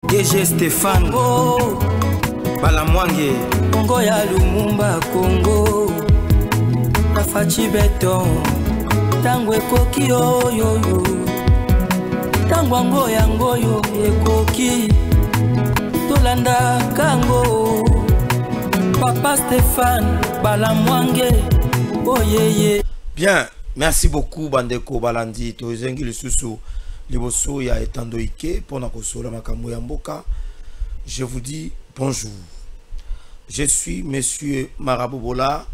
DG Stéphane Congo Balamwange Congo ya Lumumba Congo Bafachi beton Tango ekoki oyoyo Tango ango yango yo ekoki Tolanda kango Papa Stéphane Balamwange Oh yeye. Bien, merci beaucoup Bandeko Balandi Tozengi Lisusu Liboso ya Etando Ike Pona Kosola Makambo ya Mboka. Je vous dis bonjour. Je suis Monsieur Marabout Bola.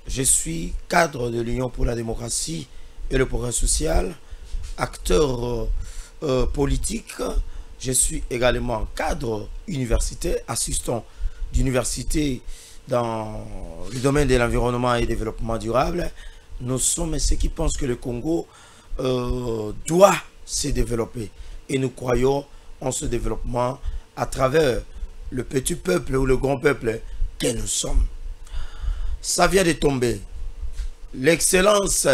Je suis cadre de l'Union pour la démocratie et le progrès social, acteur politique. Je suis également cadre universitaire, assistant d'université dans le domaine de l'environnement et du développement durable. Nous sommes ceux qui pensent que le Congo doit se développer. Et nous croyons en ce développement à travers le petit peuple ou le grand peuple que nous sommes. Ça vient de tomber. L'excellence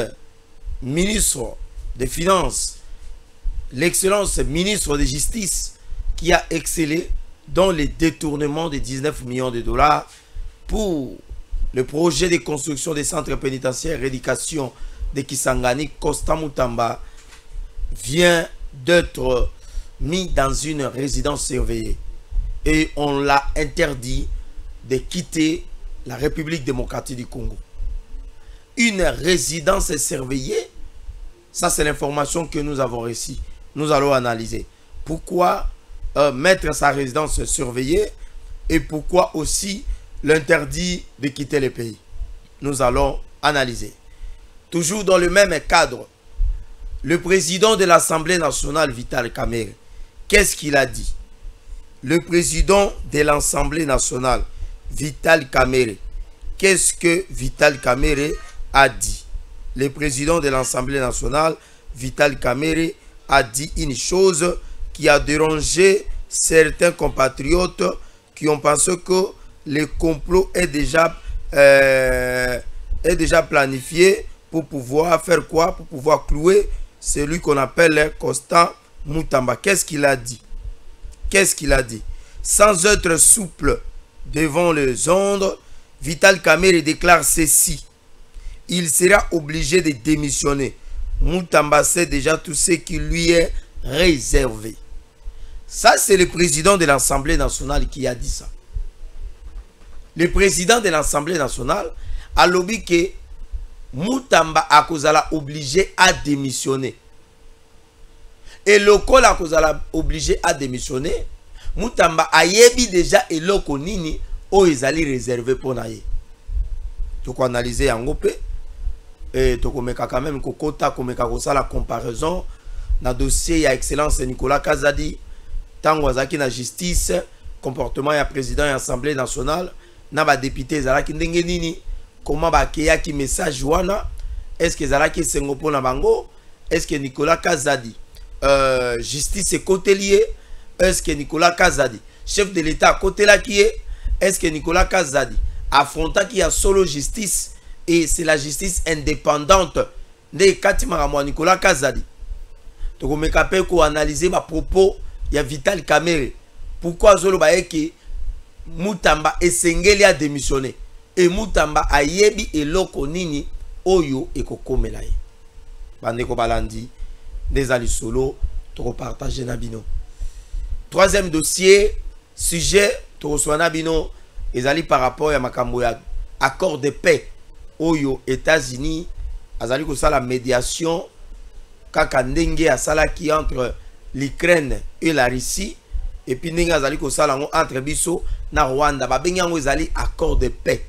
ministre des Finances, l'excellence ministre de Justice qui a excellé dans les détournements de 19 millions de dollars pour le projet de construction des centres pénitentiaires et d'éducation de Kisangani, Costa Mutamba, vient d'être mis dans une résidence surveillée. Et on l'a interdit de quitter la République démocratique du Congo. Une résidence surveillée, ça c'est l'information que nous avons reçue. Nous allons analyser. Pourquoi mettre sa résidence surveillée et pourquoi aussi l'interdit de quitter le pays. Nous allons analyser. Toujours dans le même cadre, le président de l'Assemblée nationale, Vital Kamerhe, qu'est-ce qu'il a dit? Le président de l'Assemblée nationale, Vital Kamerhe, qu'est-ce que Vital Kamerhe a dit? Le président de l'Assemblée nationale, Vital Kamerhe, a dit une chose qui a dérangé certains compatriotes qui ont pensé que le complot est déjà planifié pour pouvoir faire quoi? Pour pouvoir clouer celui qu'on appelle Costa Mutamba. Qu'est-ce qu'il a dit? Qu'est-ce qu'il a dit? Sans être souple devant les ondes, Vital Kamerhe déclare ceci. Il sera obligé de démissionner. Mutamba sait déjà tout ce qui lui est réservé. Ça, c'est le président de l'Assemblée nationale qui a dit ça. Le président de l'Assemblée nationale a lobby que Mutamba a obligé à démissionner. Et le col a obligé à démissionner. Mutamba a yebi déjà et loko nini o ezali réservé pour naye. Donc analyser en groupe et to komeka quand même kokota komeka kosa la comparaison na dossier ya excellence Nicolas Kazadi tango azaki na justice comportement ya président ya Assemblée nationale na ba député zalaki ndenge nini comment ba keyaki message wana est-ce que zalaki sengo pona bango est-ce que Nicolas Kazadi justice est côté lié est-ce que Nicolas Kazadi chef de l'État côté là qui est-ce que Nicolas Kazadi affronta qui a solo justice et c'est la justice indépendante de Katimara Nicolas Kazadi. Donc on peut analyser ma propos il y a Vital Kamerhe pourquoi zolo ba que Mutamba esengeli a démissionné et Mutamba a yebi eloko nini oyo ekokomela ye bandeko balandi des ali solo to partager na bino. Troisième dossier sujet to swana bino ezali par rapport à makambo ya accord de paix oyo États-Unis azali ko sala médiation kaka ndenge asalaki entre l'Ukraine et la Russie et puis ndenge azali ko sala ngo entre biso na Rwanda babengi yango ezali accord de paix.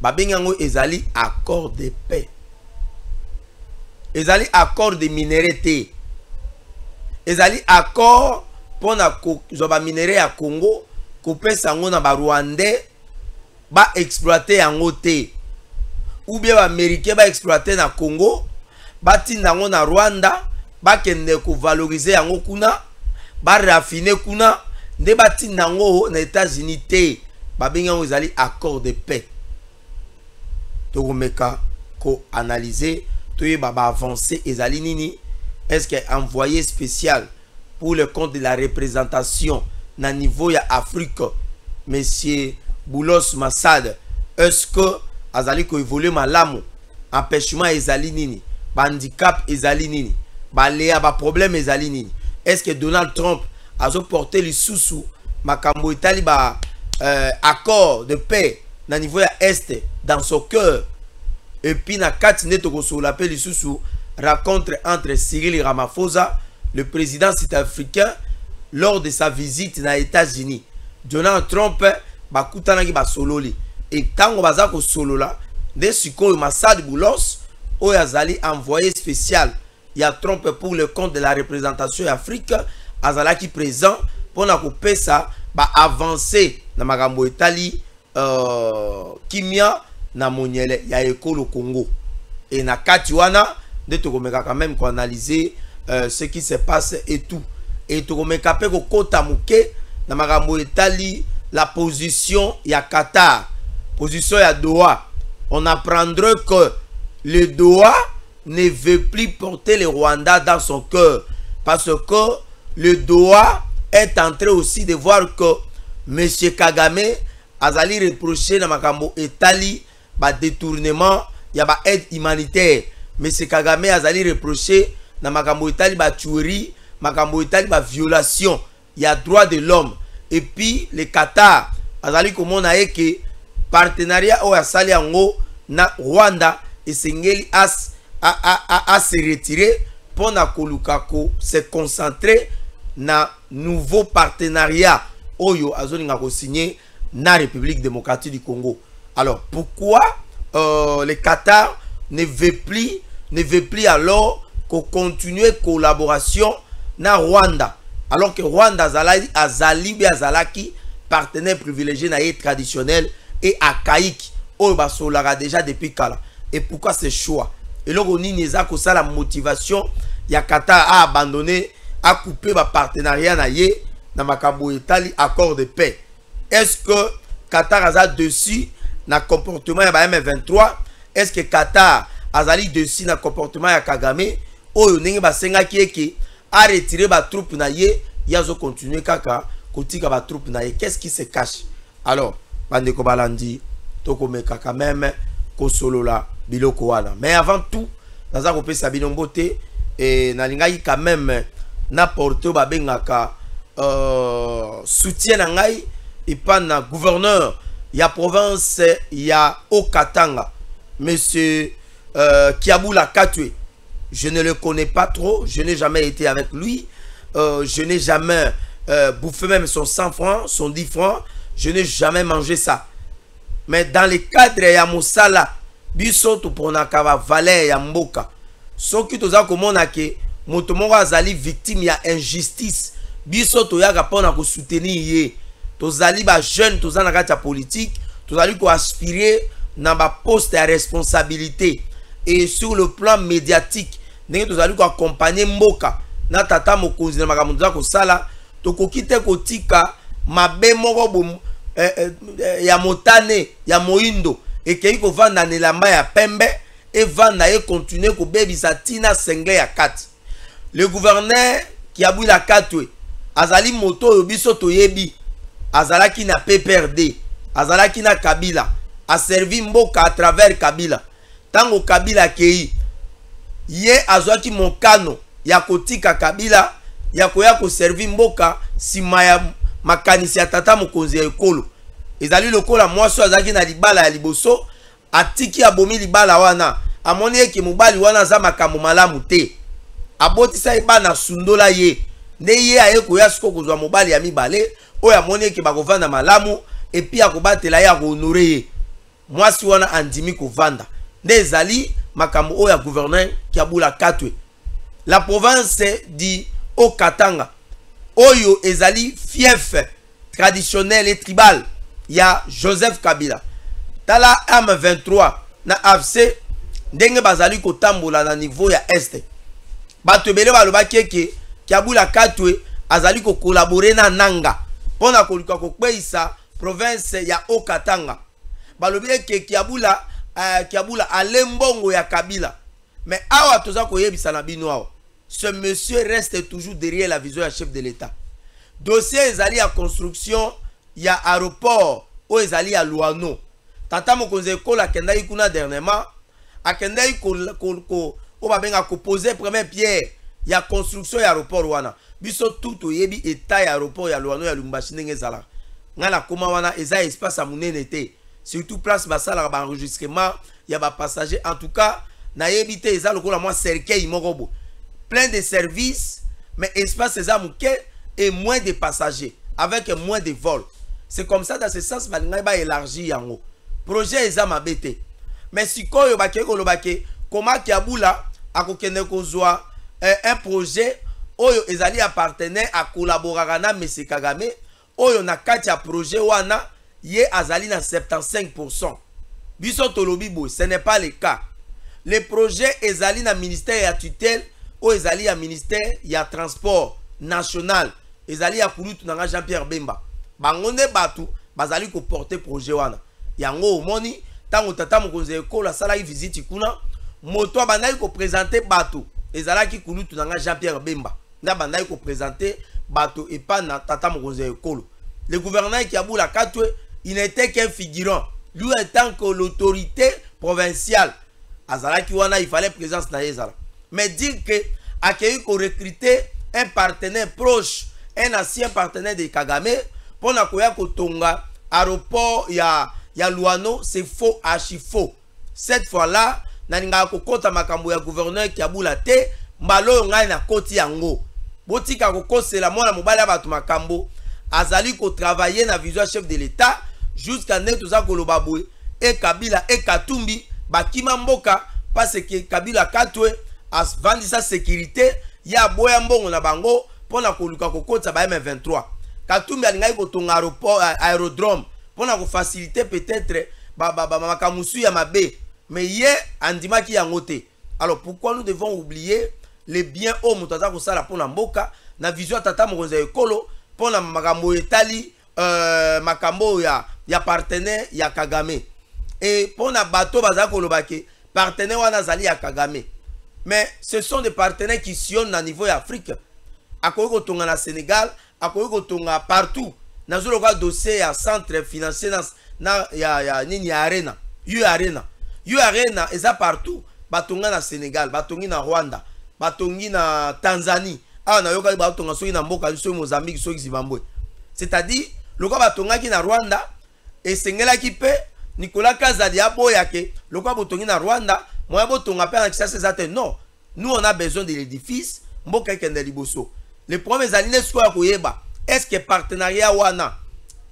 Babengi yango ezali accord de paix. Ezali accord de minéralité. Ezali accord pour na ko zoba minéré ya Congo ko pesa ngo na ba Rwandais ba exploiter yango te. Ou bien américain ba exploiter na Congo ba tinda ngo na Rwanda ba kende ko valoriser yango kuna ba raffiner kuna nde ba tinda ngo na États-Unis te ba benga ngo ezali accord de paix. To meka ko analyser to ba avancer ezali nini est-ce que envoyé spécial pour le compte de la représentation na niveau ya Afrique, monsieur Boulos Massad, est-ce que azali ko évoluer malamu, empêchement ezali nini, handicap ezali nini, léa ba problème ezali nini? Est-ce que Donald Trump a porté les sous makambo itali ba accord de paix na niveau ya Est dans son cœur? Et puis na kati neto ko so l'appel les sous rencontre entre Cyril Ramaphosa, le président sud-africain, lors de sa visite aux États-Unis. Donald Trump bakutanaki ba sololi. Et tango baza ko solola, de sikoyo Massad Boulos oyazali envoyé spécial. Il y a Trump pour le compte de la représentation Afrique, azalaki présent pour na kopesa ba avancer na makambo etali kimia na monyele ya ekolo Congo. Et na kati wana de tokomeka quand même ko analyser ce qui se passe et tout. Et tokomeka pe ko kota muke na makambo etali la position ya Qatar, position ya Doha. On apprendra que le Doha ne veut plus porter le Rwanda dans son cœur, parce que le Doha est en train aussi de voir que M. Kagame azali reproché na makambo etali ba détournement ya ba aide humanitaire. M. Kagame azali reproché na makambo etali ba tuerie, makambo etali ba violation ya droit de l'homme. Et puis le Qatar azali komona eke partenariat o asali yango na Rwanda esengeli à se retirer pour na kolukako se concentrer na nouveau partenariat oyo azoninga ko signer na République démocratique du Congo. Alors pourquoi le Qatar ne veut plus alors qu'on continue collaboration na Rwanda, alors que Rwanda azalaki partenaire privilégié na traditionnel et archaïque oyo basolaka déjà depuis kala. Et pourquoi ce choix? Et là on y a la motivation ya Qatar à abandonner, à couper ba partenariat na ye na makambo etali accord de paix. Est-ce que Qatar a dessus na comportement ya ba M23? Est-ce que Qatar azali dessus na comportement ya Kagame oyo ndenge basenga kieke a retirer ba troupe na ye yazo continuer kaka kotika ba troupe na ye? Qu'est-ce qui se cache? Alors bandeko balandi tokomeka quand même kosolola biloko wana. Mais avant tout naza kopesa bino mbote et nalingai quand même na porto babengaka soutien na ngai ipana gouverneur ya province ya Okatanga, monsieur Kiabula Katwe. Je ne le connais pas trop, je n'ai jamais été avec lui, je n'ai jamais bouffé même son 100 francs, son 10 francs, je n'ai jamais mangé ça. Mais dans le cadre ya mosala biso to ponaka ba valeur ya mboka, soki toza komona ke moto moko azali victime ya injustice, biso to yaka pona ko soutenir ye. Tozali ba jeune toza na kati ya politique, tozali ko aspirer na ba poste ya responsabilité. Et sur le plan médiatique, ndenge tozali ko accompagner mboka na tata mokonzi na makambo za ko sala, to kokite kotika mabe moko bom ya motane ya moindo ekei ko vanda nelamba ya pembe et vanda e continuer ko bebisa tina sengle ya kati. Le gouverneur Kiabula Katwe azali moto oyo biso toyebi azalaki na PPRD, azalaki na Kabila, a servi mboka à travers Kabila. Tango Kabila kei ye azwaki mokano ya kotika Kabila ya koya ko servi mboka sima ya makanisi ya tata mokonzi ya ekolo. Ezali lokola mwaso azaki na libala ya liboso atiki abomi libala wana amoni eke mobali wana za makambo malamu te abotisa ebana sundola ye nde ye aye koya siko kozwa mobali ya mibale oyo amoni eke bakovanda malamu epi akobatela ye akohonore ye mwasi wana andimi kovanda nde ezali makambo oyo ya gouverneur Kiabula Katwe. La province di Okatanga oyo ezali fief traditionnel et tribal ya Joseph Kabila. Tala M23 na AFC ndenge bazali kotambola na niveau ya Est. Bato ebele balobaki eke Kiabula Katwe azali ko collaborer na Nanga pona koluka kokweisa province ya Okatanga. Balobi eke Kiabula alembongo ya Kabila. Mais awa toza koyebisa na bino awa ce monsieur reste toujours derrière la vision du chef de l'État. Dossier ezali à construction, il y a aéroport où ezali à Luano. Tata mokonze kola kendai kuna dernièrement, a kendai ko ba benga ko poser première pierre, il y a construction ya aéroport wana. Biso tout oyebi état ya aéroport ya Luano ya Lumbashi ndenge ezala. Ngala koma wana eza espace à munene te. Surtout place basala ba enregistrement, il y a ba passager en tout cas na yebite eza lokola moi cercueil moko plein de services mais espace eza muke et moins de passagers avec moins de vols. C'est comme ça dans ce sens balinga ba élargir yango. Projet eza mabete. Mais sikoyo ba keko lobake comment Kiabula akokende kozwa un projet oyo ezali appartenait à collaborer na M. Kagame oyo na kati ya projet wana ye azali na 75%. Biso tolobi bo, ce n'est pas le cas. Le projet ezali na ministère ya tutelle ou ezali ya ministère ya transport national ezali ya kulutu na Jean-Pierre Bemba. Bangonde batu bazali ko porter projet wana. Yango omoni tango tata mokonzi ekola sala visite kuna moto bandai ko présenter batu ezalaki kulutu na Jean-Pierre Bemba. Na bandai ko présenter batu et pas na tata mokonzi ekolo. Le gouverneur Kiabula Katwe, il n'était qu'un figurant. Lui étant que l'autorité provinciale, Azalaki wana il fallait présence na Yezala. Mais dire que accueillir qu'on recruter un partenaire proche, un ancien partenaire de Kagame, pour na koya kotonga aéroport ya Luano, c'est faux, archi faux. Cette fois-là, naninga kokota makambo ya gouverneur Kiabula te, mbalo ngai na koti yango. Botika kokosela mwana mobala batu makambo. Azali ko travailler na vision chef de l'État jusqu'à Netoza Kolobaboué et Kabila et Katumbi bakima mboka parce que Kabila Katwe a vendu sa sécurité ya boya mbongo na bango pona koluka kokota ba M23. Katumbi alingai ko tonga aérodrome pona ko faciliter peut-être makamusu ya mabe mais ye andima ki yangote. Alors pourquoi nous devons oublier les biens au mutaza ko sala pona mboka na vision tata mokonzi ekolo pona makambo etali makambo ya partenaire ya Kagame et pona bato baza kolobake partenaire wana zali ya Kagame mais ce sont des partenaires qui sillonnent à niveau Afrique akoki kotonga na Sénégal akoki kotonga partout nazolo ka dossier ya centre financier na ya nini ya arena arena eza partout batonga na Sénégal batongi na Rwanda batongi na Tanzanie ah na yoka batonga soki na mboka so Mozambique soki Zimbabwe. C'est-à-dire le gars batonga ki na Rwanda et sengela ki pe Nicolas Kazadi aboya ke le gars batongi na Rwanda moya botonga pe na Kinshasa zate non. Nous on a besoin de l'édifice mboka kende liboso. Le problème ezali sko ya koyeba est-ce que partenariat wana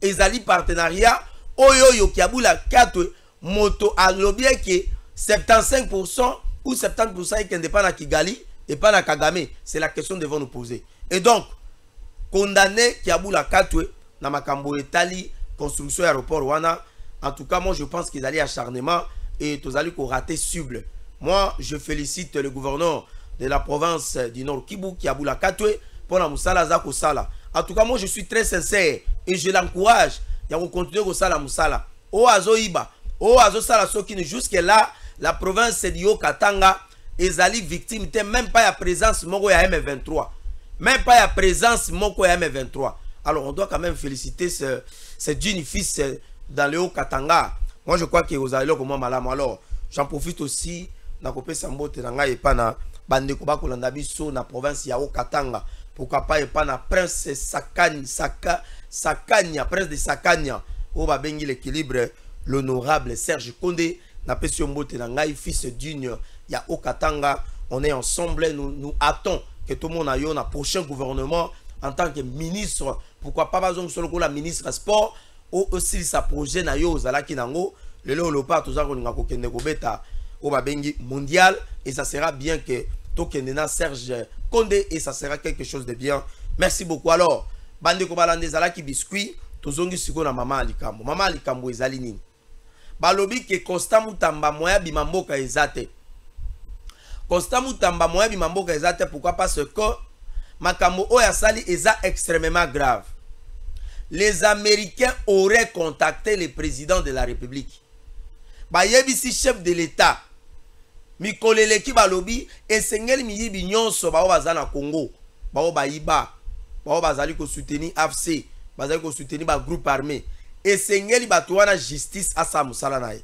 ezali partenariat oyo Kiabula Katwe moto alobi ke 75% ou 70% kende pa na Kigali et pas na Kagame, c'est la question que devons nous poser. Et donc, condamner Kiabula Katwe, na makambo etali, construction aéroport wana, en tout cas, moi je pense qu'ils allaient acharnement et tous allaient qu'on raté cible. Moi, je félicite le gouverneur de la province du Nord Kivu, Kiabula Katwe, pour la Moussala Zako Sala. En tout cas, moi je suis très sincère et je l'encourage. Il y a continuer au Sala Moussala. O Azo Iba, O Azo Sala Sokine, jusque là, la province de Katanga. Ezali victime, même pas la présence moko ya M23. Même pas la présence moko ya M23. Alors on doit quand même féliciter ce jeune fils dans le Haut-Katanga. Moi je crois que vous allez comme moi malam. Alors j'en profite aussi na kopé sambote na ngai pa na bande ko bakolanda biso na province ya Haut-Katanga. Pourquoi pas pa na prince Sakanya, prince de Sakanya. O ba bengi l'équilibre l'honorable Serge Condé na pesio mbote na ngai fils d'une ya Haut-Katanga. On est ensemble, nous attendons que tout le monde aille au prochain gouvernement en tant que ministre. Pourquoi pas besoin seulement la ministre sport ou aussi sa projet na yo zalaki nango le lopa tout ça qu'on a kokende ko beta au babengi mondial et ça sera bien que tokendena Serge Condé et ça sera quelque chose de bien. Merci beaucoup. Alors bande ko balande zalaki biscuit tozongi siko na mama alikambo ezali nini balobi ke Constant Mutamba moya bimamboka ezate Constant Mutamba moya bimamboka ezate. Pourquoi? Parce que makambo oya sali eza extrêmement grave. Les Américains auraient contacté le président de la République. Bayebisi chef de l'État mikolele ki balobi esengeli miyibi nyonso bao bazana Congo bao bayiba bao bazali ko soutenir AFC bazali ko soutenir ba groupe armé esengeli bato wana justice asa musala na ye.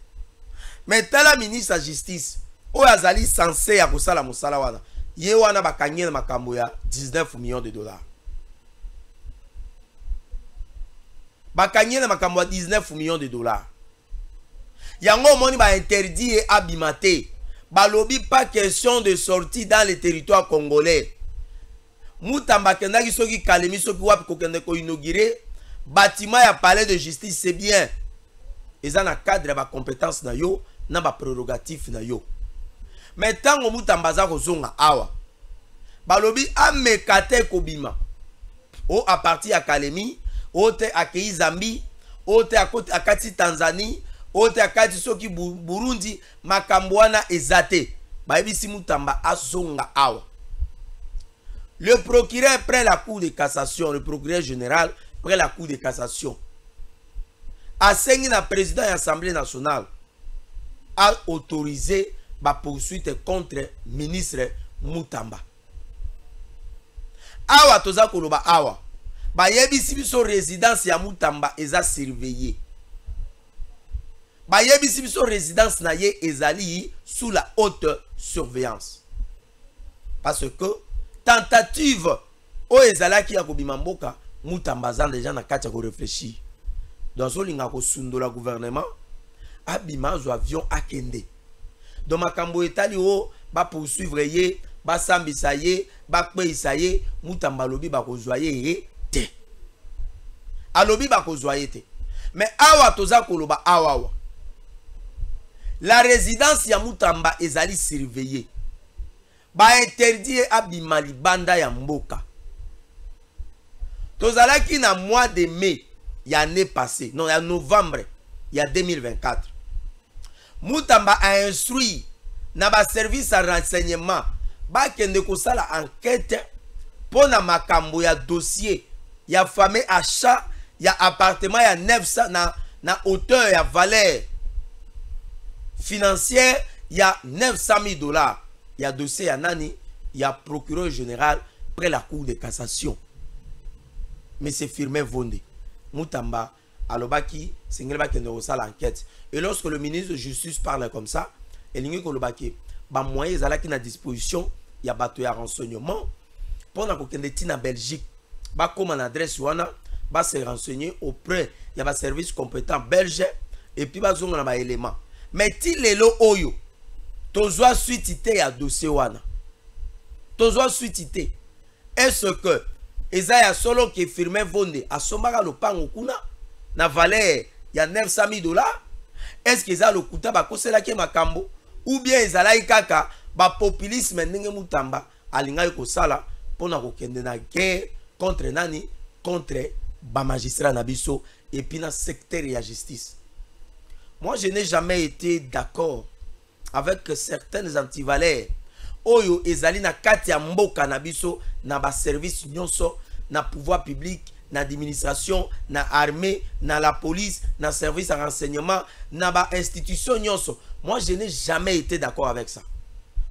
Mais tala ministre de justice o azali censé ya kosala musala wana ye wana bakangela makambo ya 19 millions de dollars. Bakangela makambo ya 19 millions de dollars. Yango moni ba interdit et abimate. Balobi pas question de sortie dans le territoire congolais. Moutamba kendaki soki kalemi soki wapi kokende ko inaugurer bâtiment ya palais de justice, c'est bien. Eza na cadre ba compétence na yo na ba prérogatif na yo. Mais tango Moutamba za kozonga awa balobi amekate kobima o a partir ya Kalemi o te akei Zambie o te akati Tanzanie o te akati soki Burundi makambo wana ezate bayebisi Moutamba azonga awa. Le procureur près la cour de cassation, le procureur général près la cour de cassation asengi na président de l'Assemblée nationale a autorisé la poursuite contre ministre Moutamba. Awa toza koloba awa ba yebisi biso résidence ya Moutamba eza surveillée. Ba yebisi biso résidence na ye ezali sous la haute surveillance. Parce que tentative o ezalaki ya kobima mboka Moutamba za déjà na kati ya ko réfléchir. Dans ce linga ko sundola gouvernement abima zo avion akende. Donc makambo etali o ba poursuivre ye ba sambisa ye ba kpeisa ye Moutamba lobi ba kozwaye ye te. Alobi ba kozwaye te. Mais awa toza koloba awa. La résidence ya Moutamba ezali surveillée. Ba interdit abima libanda ya mboka. Tozalaki na mois de mai ya année passée, non, ya novembre ya 2024. Moutamba a instruit na ba service à renseignement ba kende ko sala enquête pour na makambo ya dossier ya fameux achat ya appartement ya 900 na hauteur ya valeur financière ya 900 000 $. Ya dossier ya nani ya procureur général près la cour de cassation. Mais c'est Firmin Vonde. Moutamba alobaki singela kende ko sala enquête. Et lorsque le ministre de justice parle comme ça, elingi kolobaki ba moyen ezalaki na disposition ya bato ya renseignement pour na kokende tina Belgique ba comme en adresse wana ba se renseigner auprès ya ba service compétent belge et puis ba zonga na ba élément. Mais ti lelo oyo tozwa suite ya dossier wana tozwa suite est-ce que ezaya solo ke Firmin Vonde asombaka lopango kuna na valeur ya 900 000 $? Est-ce que ça le kuta ba kosela ke makambo ou bien ezalaki kaka ba populisme ndenge Moutamba alinga ko sala pona ko kende na guerre contre nani contre ba magistrat na biso et puis na secteur ya justice. Moi je n'ai jamais été d'accord avec certaines antivaleurs oyo ezali na kati ya mboka na biso na ba service nyonso na pouvoir public na administration na armée na la police na service à renseignement na ba institution nyonso. Moi je n'ai jamais été d'accord avec ça.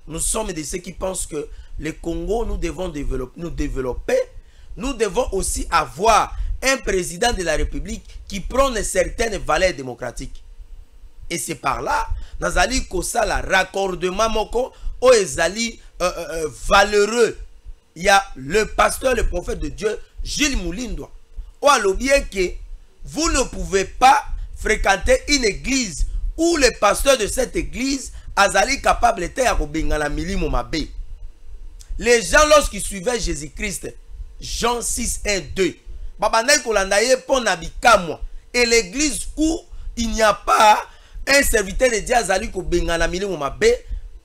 Nous sommes de ceux qui pensent que le Congo nous devons développer, nous devons aussi avoir un président de la République qui prône certaines valeurs démocratiques. Et c'est par là nazali kosala raccordement moko o ezali valeureux. Il y a le pasteur, le prophète de Dieu Gilles Moulindwa ou alobie que vous ne pouvez pas fréquenter une église où le pasteur de cette église azali capable de ya kobengana milimo mabe. Les gens lorsqu'ils suivaient Jésus-Christ, Jean 6, 1, 2, babandai kolanda ye pona bikamwa, et l'église où il n'y a pas un serviteur de Dieu azali kobengana milimo mabe,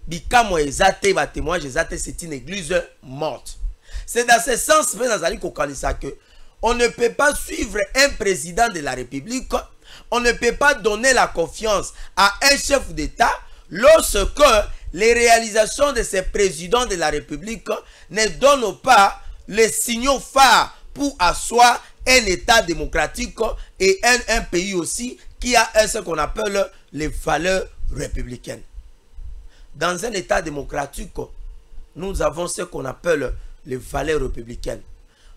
bikamwa ezate ba témoignage ezate, c'est une église morte. C'est dans ce sens que on ne peut pas suivre un président de la République, on ne peut pas donner la confiance à un chef d'État lorsque les réalisations de ces présidents de la République ne donnent pas les signaux phares pour asseoir un État démocratique et un pays aussi qui a ce qu'on appelle les valeurs républicaines. dans un État démocratique, nous avons ce qu'on appelle les valeurs républicaines.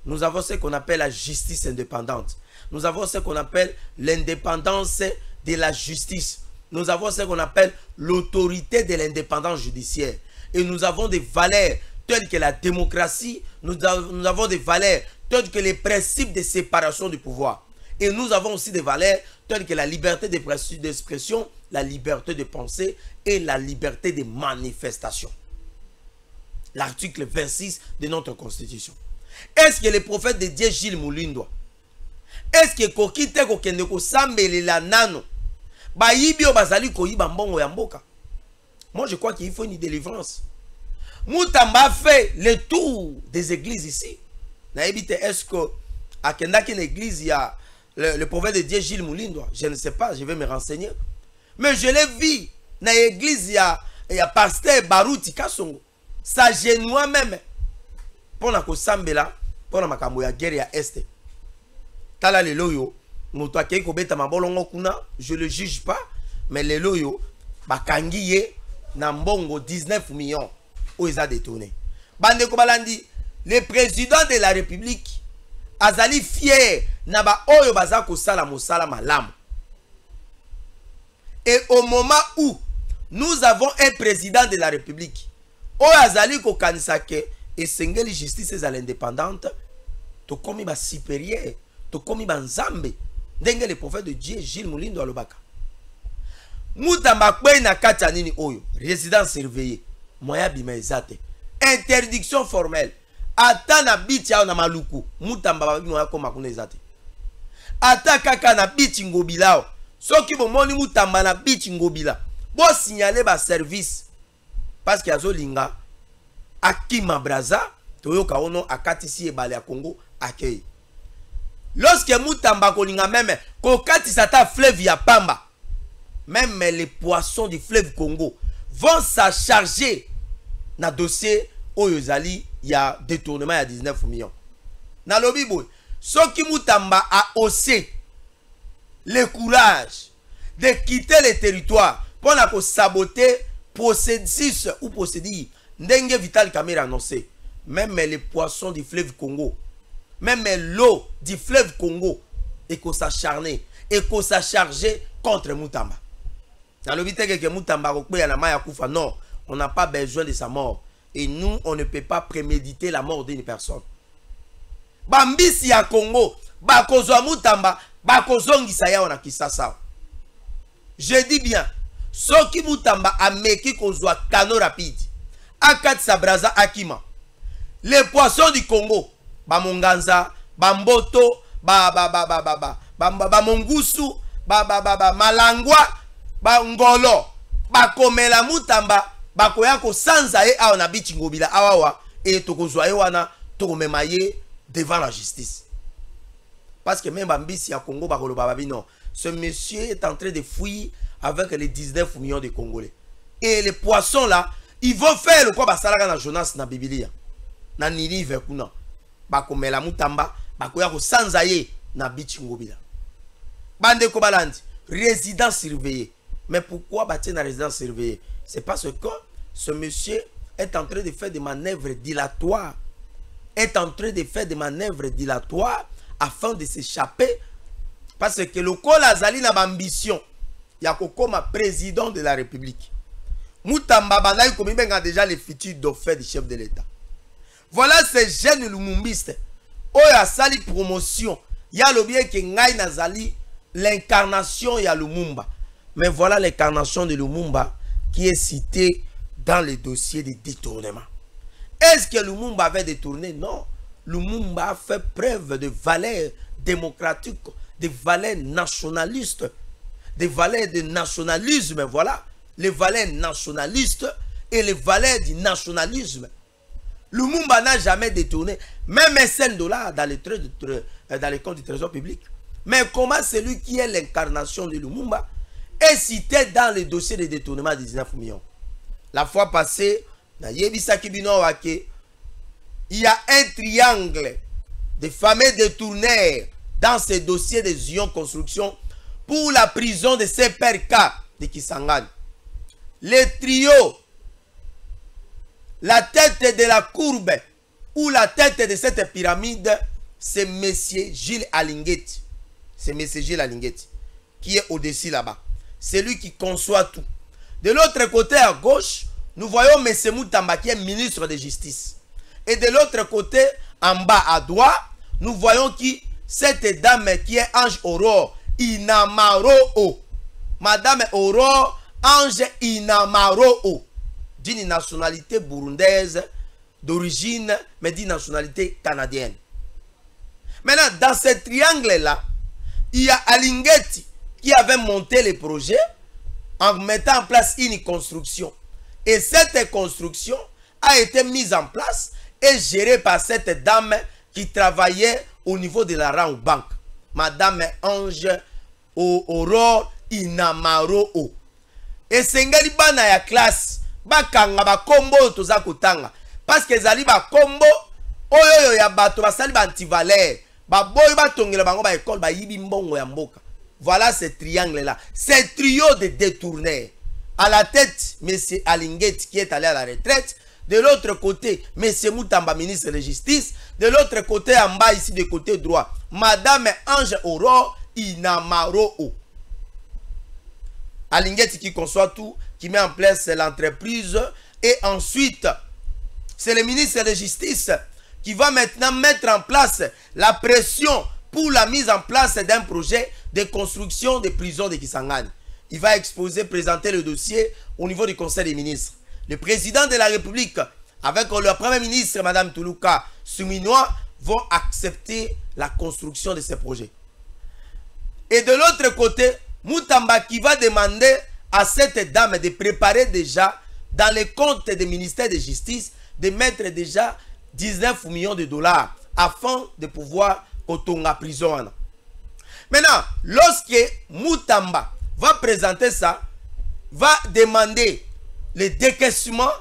Nous avons ce qu'on appelle la justice indépendante. Nous avons ce qu'on appelle l'indépendance de la justice. Nous avons ce qu'on appelle l'autorité de l'indépendance judiciaire. Et nous avons des valeurs telles que la démocratie. Nous avons des valeurs telles que les principes de séparation du pouvoir. Et nous avons aussi des valeurs telles que la liberté d'expression, la liberté de penser et la liberté de manifestation. L'article 26 de notre Constitution. Est-ce que le prophète de Dieu Gilles Mulindwa, est-ce que kokite kokende ko sambelela nano ba yibio bazali ko yiba mbongo ya mboka? Moi je crois qu'il faut une délivrance. Moutamba fait le tour des églises ici. Est-ce que à Kendaki une église il y a le prophète de Dieu Gilles Mulindwa? Je ne sais pas, je vais me renseigner. Mais je l'ai vu dans l'église il y a pasteur Baruti Kasongo. Ça génois même pour la kosambela pour la makambo ya guerre ya este. Tala le loyo moto akei ko beta mabolongo kuna, je le juge pas, mais le loyo bakangi ye na mbongo 19 millions où ils a détourné. Bande ko balandi le président de la République azali fier na ba oyo baza ko sala mosala malamu. Et au moment où nous avons un président de la République oyo azali ko kanisa ke esengeli justice ezala indépendante, to komi ba supérieur, to komi ba nzambe ndenge le prophète de Dieu Gilles Mulindwa alobaka. Mutamba kwe na kata nini oyo résidence surveillée moya bima ezate interdiction formelle ata na biti ya na maluku mutamba babi moya koma kuna ezate ata kaka na biti ngobilao soki bomoni mutamba na biti ngobila bo signaler ba service parce que azolinga akima braza toyoka ono akatisi ebale ya Congo akei. Lorsque mutamba kolinga même kokatisa ta fleuve ya pamba, même les poissons du fleuve Congo vont s'en charger na dossier oyozali ya détournement ya 19 millions. Na lobi boy, soki mutamba a osé le courage de quitter le territoire pour na ko saboter processus ou procédure ndenge Vital Kamerhe annoncé, même les poissons du fleuve Congo, même l'eau du fleuve Congo et qu'on s'acharner et qu'on s'acharger contre Mutamba. Dans le but que Mutamba non, on n'a pas besoin de sa mort. Et nous, on ne peut pas préméditer la mort d'une personne. Bambisi ya Congo, bakozwa Mutamba, bakozongisa ya wana Kisasa. Je dis bien, soki Mutamba ameki kozwa kano rapide, akatisa braza akima. Les poissons du Congo, bamonganza, bamboto, bamongusu, malangwa, bangolo, bakomela Mutamba, bakoya ko sanza e awa na biti ngobila awawa et tokozwa e wana tokomemaye devant la justice. Parce que même bambisi ya Congo bakoloba babino, ce monsieur est en train de fouiller avec les 19 millions de Congolais. Et les poissons là, ils vont faire le quoi basalaka na Jonas na Biblia. Na Ninive kuna. Bakomela Mutamba, bakoya ko sanza ye na biti ngobila. Bande ko balandi, résidence surveillée. Mais pourquoi bâtir une résidence surveillée? C'est parce que ce monsieur est en train de faire des manœuvres dilatoires. Est en train de faire des manœuvres dilatoires afin de s'échapper. Parce que le col azali na ambition. Yakokoma président de la République. Mutamba Banaï Komibenga déjà les futurs dauphins du chef de l'État. Voilà ces jeunes lumumbistes. Oya sali promotion. Ya le bien que Ngai Nazali l'incarnation ya Lumumba. Mais voilà l'incarnation de Lumumba qui est citée dans le dossier de détournement. Est-ce que Lumumba avait détourné? Non. Lumumba a fait preuve de valeurs démocratiques, de valeurs nationalistes, des valeurs de nationalisme. Voilà. Les valeurs nationalistes et les valeurs du nationalisme. Lumumba n'a jamais détourné même un seul dollar dans les comptes du trésor public. Mais comment celui qui est l'incarnation de Lumumba est cité dans le dossier de détournement de 19 millions. La fois passée, il y a un triangle de fameux détourneurs dans ce dossier de Zion Construction pour la prison de ces PRK de Kisangani. Le trio la tête de la courbe ou la tête de cette pyramide, c'est M. Gilles Alinguetti. C'est M. Gilles Alinguetti qui est au-dessus là-bas. C'est lui qui conçoit tout. De l'autre côté à gauche, nous voyons M. Moutamba qui est ministre de Justice. Et de l'autre côté, en bas à droite, nous voyons qui cette dame qui est Ange Aurore Inamaro. Madame Aurore Ange Inamaro, d'une nationalité burundaise d'origine, mais d'une nationalité canadienne. Maintenant, dans ce triangle-là, il y a Alinguetti qui avait monté le projet en mettant en place une construction. Et cette construction a été mise en place et gérée par cette dame qui travaillait au niveau de la Rang Bank. Madame Ange Aurore Inamaro. Et sengeli bana ya classe bakanga ba kombo toza kotanga parce que zali ba kombo oyo ya bato basali ba antivaleur ba boy ba tongela bango ba école ba yibi mbongo ya mboka. Voilà ce triangle là, ce trio de détourneurs. À la tête monsieur Alinguetti qui est allé à la retraite, de l'autre côté monsieur Moutamba ministre de justice, de l'autre côté en bas ici de côté droit madame Ange Aurore Inamaro. Alinguetti qui conçoit tout, qui met en place l'entreprise. Et ensuite, c'est le ministre de Justice qui va maintenant mettre en place la pression pour la mise en place d'un projet de construction de prison de Kisangani. Il va exposer, présenter le dossier au niveau du Conseil des ministres. Le président de la République, avec le premier ministre, Mme Toulouka Souminois, vont accepter la construction de ce projet. Et de l'autre côté, Moutamba qui va demander à cette dame de préparer déjà dans les comptes du ministère de Justice de mettre déjà 19 millions de dollars afin de pouvoir kotonga prison. Maintenant, lorsque Moutamba va présenter ça, va demander le décaissement,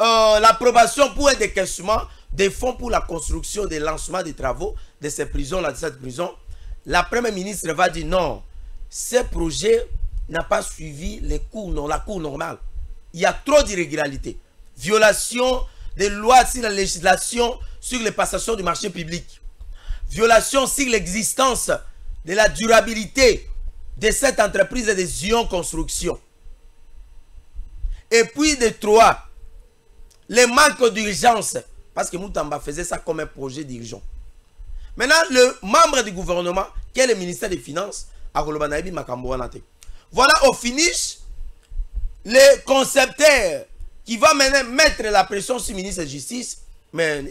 l'approbation pour un décaissement des fonds pour la construction et le lancement des travaux de ces prisons-là, de cette prison, la première ministre va dire non. Ce projet n'a pas suivi les cours, la cour normale. Il y a trop d'irrégularités. Violation des lois sur la législation sur les passations du marché public. Violation sur l'existence de la durabilité de cette entreprise de Zion Construction. Et puis de trois, les manques d'urgence. Parce que Moutamba faisait ça comme un projet d'urgence. Maintenant, le membre du gouvernement, qui est le ministère des Finances, voilà au finish, le concepteur qui va maintenant mettre la pression sur le ministre de la Justice, mais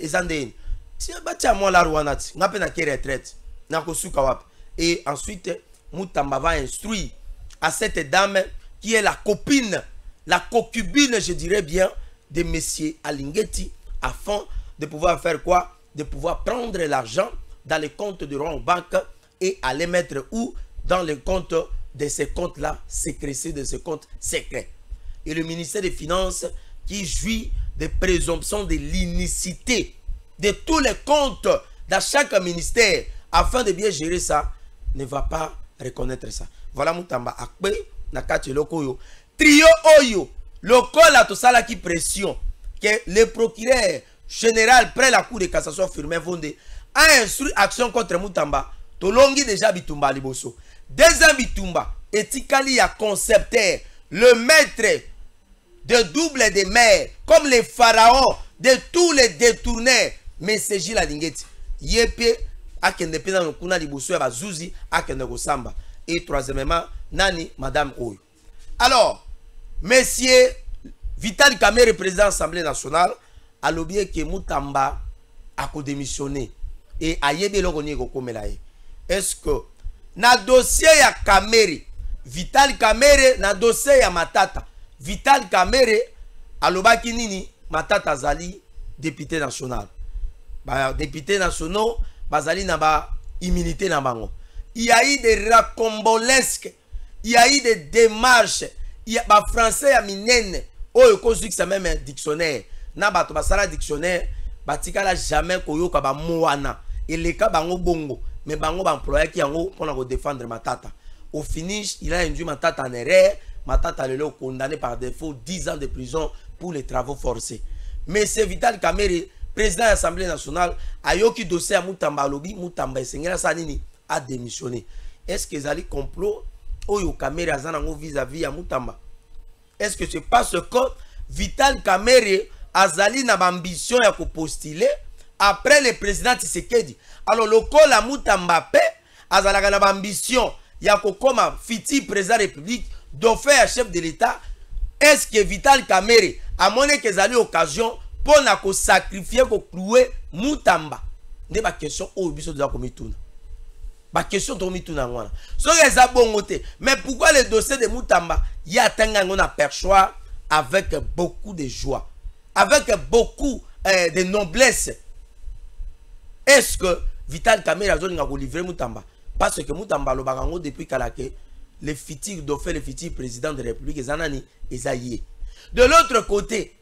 et ensuite, Moutamba va instruire à cette dame qui est la copine, la concubine, je dirais bien, de M. Alinguetti, afin de pouvoir faire quoi? De pouvoir prendre l'argent dans les comptes de Rang Bank et aller mettre où? Dans les comptes de ces comptes-là, sécrétés de ces comptes secrets. Et le ministère des Finances, qui jouit des présomptions de l'inicité de tous les comptes dans chaque ministère, afin de bien gérer ça, ne va pas reconnaître ça. Voilà Moutamba Akbe, Nakati Lokoyo. Trio Oyo, Lokola Tosala qui pression, que le procureur général près la cour de cassation Firmin Vonde a instruit action contre Moutamba. Tolongi déjà Bitumba Liboso. Deuxième Bitumba, Etikali a concepteur, le maître de double de mer, comme les pharaons de tous les détourneurs, mais c'est Gilles Alinguetti. Yepe, akende pena no kuna Liboso ya bazuzi, akende Gosamba. Et troisièmement, Nani, Madame Oyo. Alors, Monsieur Vital Kamerhe, président de l'Assemblée nationale, a lobbyé que Moutamba a démissionné. Et a yebe logoni kokomelaye. Est-ce que na dossier ya Kamerhe, Vital Kamerhe na dossier ya Matata, Vital Kamerhe alobaki nini? Matata zali député national. Ba député nationaux bazali na ba immunité na bango. Il y a eu des racambolesques, il y a eu des démarches, il y a ba français ya minene oyo kozwi ça même dictionnaire. Na bato basala dictionnaire batikala jamais koyoka ba moana eleka bango bongo. Mais bango ba employé qui yango pour défendre Matata. Au finish, il a induit Matata en erreur. Matata le condamné par défaut 10 ans de prison pour les travaux forcés. Mais c'est Vital Kamerhe, président de l'Assemblée nationale, a yoki dossier à Moutamba Lobi, Moutamba Sengela Sanini a démissionné. Est-ce que Zali complot Oyo Kamerhe Azanango vis-à-vis à Moutamba? Est-ce que c'est parce que Vital Kamerhe Azali n'a pas ambition à postuler après le président Tshisekedi? Alors le col à Moutamba Pe Azala n'a pas ambition ya kokoma fiti président de la République d'offrir chef de l'État. Est-ce que Vital Kamerhe a monné que Zali occasion pour na sacrifier ko clouer Moutamba? N'est pas question au biso de comme tourne. Ba question to mi tourne ngwana. So les abongoté. Mais pourquoi le dossier de Moutamba y a tanga on aperçoit avec beaucoup de joie, avec beaucoup de noblesse? Est-ce que Vital Kamerhe a besoin de livrer Moutamba? Parce que Moutamba le barango depuis Kalake, les futurs d'offrir le futur président de la République Zanani et Zaïe. De l'autre côté,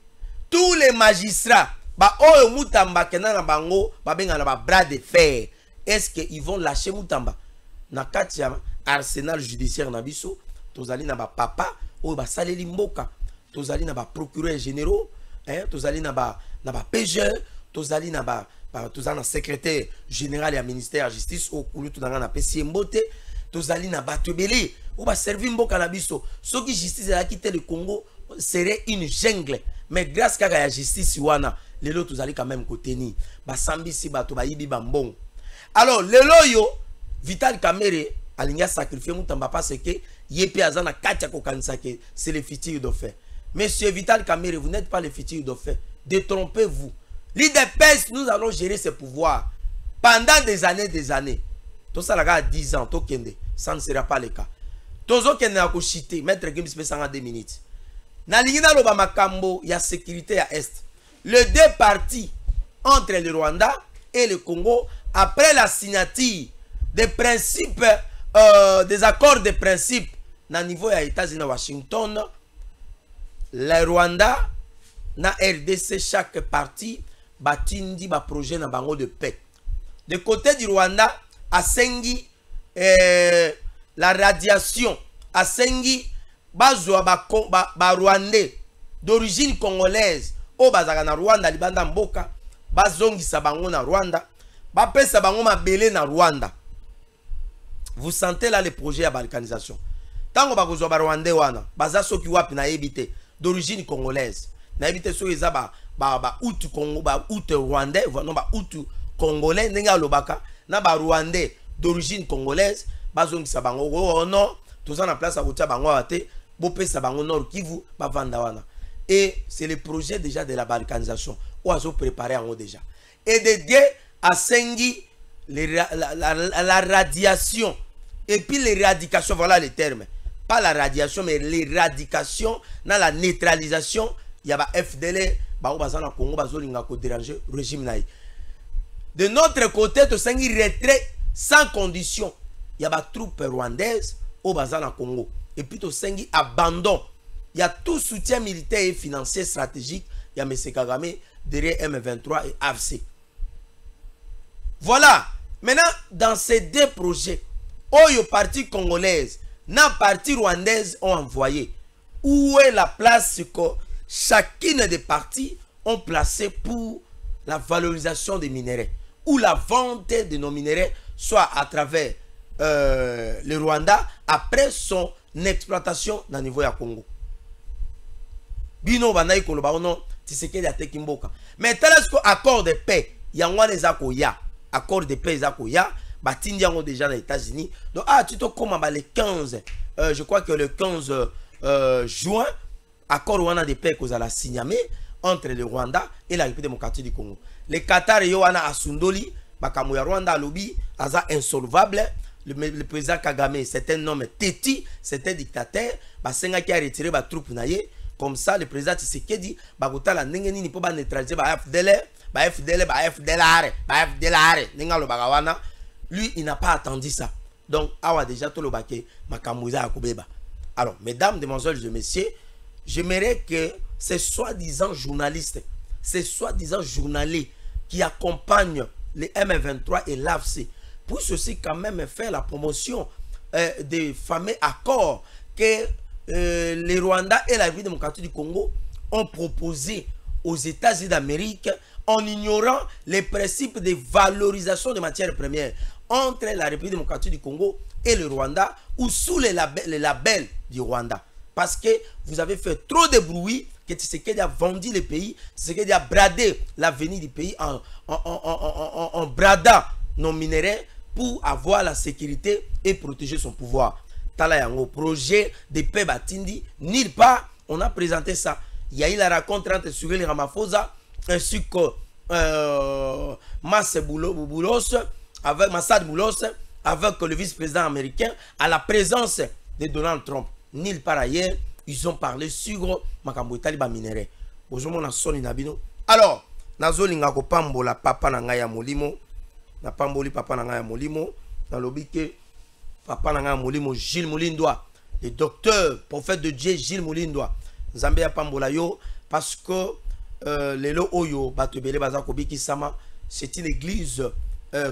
tous les magistrats, bah oh Moutamba kenana bango, bah benga na bras de fer. Est-ce qu'ils vont lâcher Moutamba? Na katia arsenal judiciaire na biso, tozali na ba papa, oh ba saleli mboka, tozali na ba procureur généraux, tozali na ba PGE, tozali na ba tozali na secrétaire général et ministère de la justice au kulutu na na pesi mbote, tozali na batubeli, ou ba servir mboka na biso. Ce qui justice a quitté le Congo serait une jungle, mais grâce à la justice wana, les lots tozali quand même côté ni, ba sambi si bato ba yibi bambon. Alors le loyo Vital Kamerhe alinga sacrifier Moutamba parce que yepe azana katia kokanisa que c'est le futur d'offert. Monsieur Vital Kamerhe, vous n'êtes pas le futur d'offert. Détrompez-vous. L'IDPS, nous allons gérer ce pouvoir pendant des années. Tout ça là 10 ans, ça ne sera pas le cas. Tozo kende na ko chiter, maître Gims Pesanga 2 minutes. Na lingina lo ba makambo ya sécurité à est. Les deux parties entre le Rwanda et le Congo après la signature des principes des accords de principe na niveau ya États-Unis Washington, le Rwanda na RDC chaque partie batindi ba projet na bango de paix. De côté du Rwanda, a sengi la radiation, a sengi bazwa ba Rwandais d'origine congolaise o bazaka na Rwanda libanda mboka bazongisa bango na Rwanda, ba pesa bango mabele na Rwanda. Vous sentez là le projet à balkanisation. Tango bakozwa ba Rwandais wana, baza soki wapi na ebité d'origine congolaise. Na ebité so eza ba outu Congo, ba outu Rwandais, non ba outu congolais nenga lobaka na ba Rwandais d'origine congolaise, bazongisa bango oh non, tous en place à kotia bango ate, bo pesa bango Nord Kivu, ba vanda wana. Et c'est le projet déjà de la balkanisation. Ou azo préparé en haut déjà. Et de Dieu à sengi la radiation et puis l'éradication, voilà les termes. Pas la radiation mais l'éradication, dans la neutralisation, il y a ba FDL, ba bazana Congo bazolinga ko déranger régime naï. De notre côté, to sengi retrait sans condition. Il y a ba troupes rwandaises au bazana Congo. Et puis to sengi abandon. Il y a tout soutien militaire et financier stratégique. Il y a M. Kagame derrière M23 et AFC. Voilà. Maintenant, dans ces deux projets, Oyo parti congolaise, na parti rwandaise ont envoyé. Où est la place que chacune des parties ont placé pour la valorisation des minéraux? Ou la vente de nos minéraux, soit à travers le Rwanda, après son exploitation dans le niveau du Congo. Bino banayi koloba ono Tshisekedi ateki mboka. Mais tel accord de paix, yangwana ezako ya. Accord de paix ezako ya, batindi yango déjà dans les États-Unis. Donc tu te comme le 15 je crois que le 15 juin, accord wana de paix kozala signé entre le Rwanda et la République démocratique du Congo. Le Qatar yo wana asundoli bakamu ya Rwanda lobi aza insolvable. Le président Kagame, c'est un homme têtu, c'est un dictateur, basenga qui a retiré ba troupe naye. Comme ça, le président Tshisekedi, Bagota la nengeni ni po ba neutraliser ba FDL, nenga lo bagawana. Lui, il n'a pas attendu ça. Donc, awa déjà tout le baké makamouza akobeba. Alors, mesdames, demoiselles et messieurs, j'aimerais que ces soi-disant journalistes, ces soi-disant journalistes qui accompagnent les M23 et l'AFC puissent aussi quand même faire la promotion des fameux accords que les Rwandais et la République démocratique du Congo ont proposé aux États-Unis d'Amérique en ignorant les principes de valorisation des matières premières entre la République démocratique du Congo et le Rwanda ou sous les labels du Rwanda. Parce que vous avez fait trop de bruit que Tshisekedi a vendu le pays, Tshisekedi a bradé l'avenir du pays en bradant nos minéraux pour avoir la sécurité et protéger son pouvoir. Talayango, projet de paix Batindi, nulle part on a présenté ça. Il y a eu la rencontre entre Cyril Ramaphosa ainsi que Massad Boulos avec le vice-président américain à la présence de Donald Trump. Nulle part ailleurs, ils ont parlé sur Makambo Taliba Minéré. Alors, nazolinga ko pambola papa na ngai ya molimo, na pamboli papa na ngai ya molimo, na lobike papa na ngai ya molimo Gilles Moulindwa, le docteur, prophète de Dieu Gilles Moulindwa. Nzambe ya pambola yo parce que lelo oyo batebele bazako bikisama, c'est une église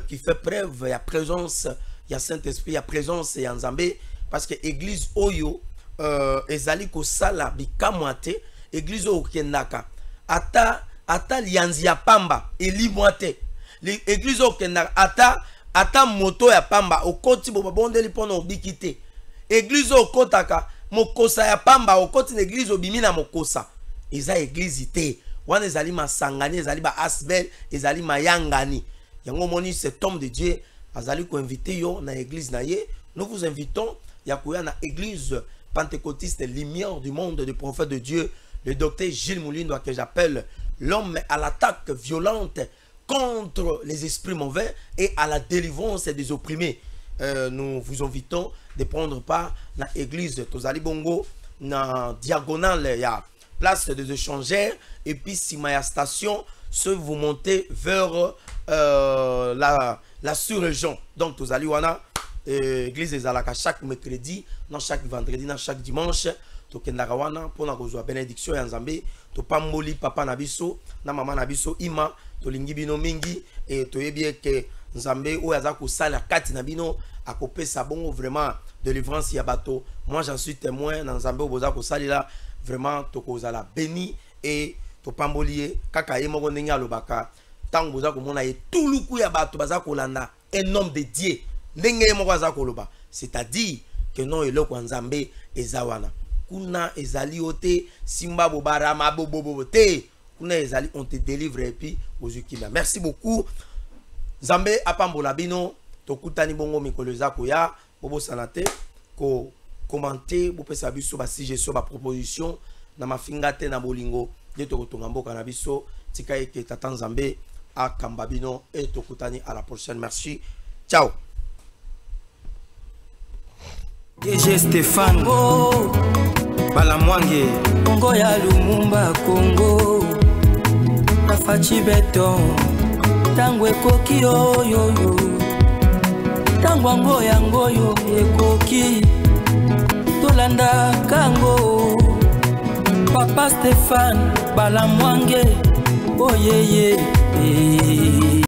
qui fait preuve, il y a présence, il y a Saint-Esprit, il y a présence et Nzambe parce que église oyo ezali ko sala bikamwate, église oyo kendaka ata lianzi ya pamba elimwate, église oyo kendaka ata moto ya pamba okoti bo babondeli pona obikite, église oyo kotaka mokosa ya pamba okoti na église obimi na mokosa, eza église te wana ezali masangani, ezali ba asbel, ezali mayangani. Yango moni cet homme de Dieu azali ko inviter yo na église na ye. Nous vous invitons yakuya na église pentecôtiste lumière du monde du prophète de Dieu, le docteur Gilles Moulindwa, que j'appelle l'homme à l'attaque violente contre les esprits mauvais et à la délivrance des opprimés. Nous vous invitons de prendre part dans l'église Tozali Bongo, dans diagonale, il y a place des échangeurs, et puis si ma station, si vous montez vers la sous-région. Donc Tozali Wana, église des Alaka chaque mercredi, dans chaque vendredi, dans chaque dimanche. Tokendaka wana pona kozwa bénédiction ya Nzambe, to pamboli papa na biso na mama na biso ima, to lingi bino mingi et to yebi ke Nzambe o yaza ko sala kati na bino akopesa bongo vraiment délivrance ya bato. Moi j'en suis témoin na Nzambe o boza ko salila vraiment to kozala béni et to pambolier kaka ye moko ndenge alobaka tango boza ko mona ye tuluku ya bato baza ko landa un homme de Dieu ndenge moko aza ko loba, c'est-à-dire que non eloko Nzambe ezawana. Kuna ezali ote simba bobara mabobobo te kuna ezali on te délivre et puis ozukima. Merci beaucoup Nzambe apambola bino tokutani bongo mikolo zako ya bobo sanate ko commenter bo pesa biso ba suggestion ba proposition na mafinga te na bolingo de tokotonga mboka na biso tika eke tata Nzambe akamba bino et tokutani à la prochaine. Merci, ciao. DG Stéphane Balamwange Congo ya Lumumba Congo Bafachi beton Tangwe koki yo Tangwango yango yo ekoki Tolanda kango Papa Stéphane Balamwange Oh yeah yeah